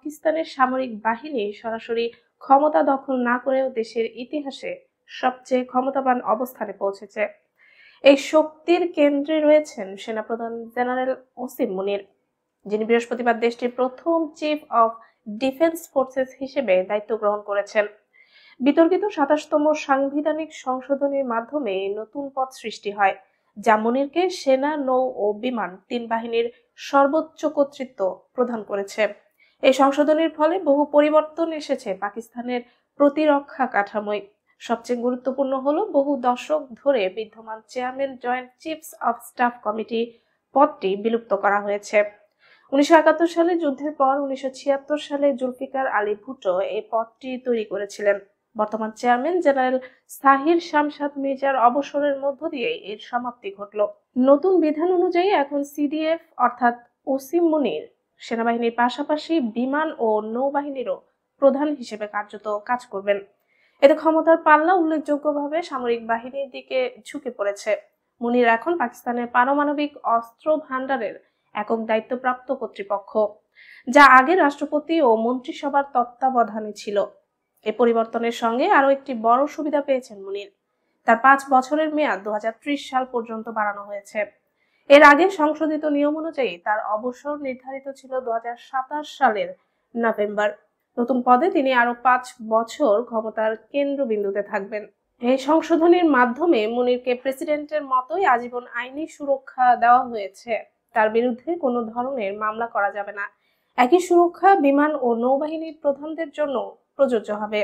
পাকিস্তানের সামরিক বাহিনী সরাসরি ক্ষমতা দখল না করেও দেশের ইতিহাসে সবচেয়ে ক্ষমতাবান অবস্থানে পৌঁছেছে। এই শক্তির কেন্দ্রে রয়েছেন সেনাপ্রধান জেনারেল ওসিম মুনির, যিনি বৃহস্পতিবার দেশটির প্রথম চিফ অফ ডিফেন্স ফোর্সেস হিসেবে দায়িত্ব গ্রহণ করেছেন। বিতর্কিত ২৭তম সাংবিধানিক সংশোধনীর মাধ্যমে নতুন পদ সৃষ্টি হয়, যা মুনিরকে সেনা, নৌ ও বিমান তিন বাহিনীর সর্বোচ্চ কর্তৃত্ব প্রদান করেছে। এই সংশোধনীর ফলে বহু পরিবর্তন এসেছে পাকিস্তানের প্রতিরক্ষা কাঠামোয়। সবচেয়ে গুরুত্বপূর্ণ হলো বহু দশক ধরে বিদ্যমান chairman joint chiefs of staff committee পদটি বিলুপ্ত করা হয়েছে। ১৯৭১ সালে যুদ্ধের পর ১৯৭৬ সালে জুলফিকার আলী ভুট্টো এই পদটি তৈরি করেছিলেন। বর্তমান চেয়ারম্যান জেনারেল সাহির শামসাদ মির্জার অবসরের মধ্য দিয়ে এর সমাপ্তি ঘটল। নতুন বিধান অনুযায়ী এখন সিডিএফ অর্থাৎ ওসিম মুনির সেনাবাহিনীর পাশাপাশি বিমান ও নৌবাহিনীরও প্রধান হিসেবে কার্যত কাজ করবেন। এতে ক্ষমতার পাল্লা উল্লেখযোগ্যভাবে সামরিক বাহিনীর দিকে ঝুঁকে পড়েছে। মুনির এখন পাকিস্তানের পারমাণবিক অস্ত্র ভান্ডারের একক দায়িত্বপ্রাপ্ত কর্তৃপক্ষ, যা আগে রাষ্ট্রপতি ও মন্ত্রিসভার তত্ত্বাবধানে ছিল। এই পরিবর্তনের সঙ্গে আরো একটি বড় সুবিধা পেয়েছেন মুনির। তার ৫ বছরের মেয়াদ ২০৩০ সাল পর্যন্ত বাড়ানো হয়েছে। এর আগে সংশোধিত নিয়ম অনুযায়ী তার অবসর নির্ধারিত ছিল ২০২৭ সালের নভেম্বর। নতুন পদে তিনি আরো ৫ বছর ক্ষমতার কেন্দ্রবিন্দুতে থাকবেন। এই সংশোধনীর মাধ্যমে মুনিরকে প্রেসিডেন্টের মতোই আজীবন আইনি সুরক্ষা দেওয়া হয়েছে। তার বিরুদ্ধে কোনো ধরনের মামলা করা যাবে না। একই সুরক্ষা বিমান ও নৌবাহিনীর প্রধানদের জন্য প্রযোজ্য হবে।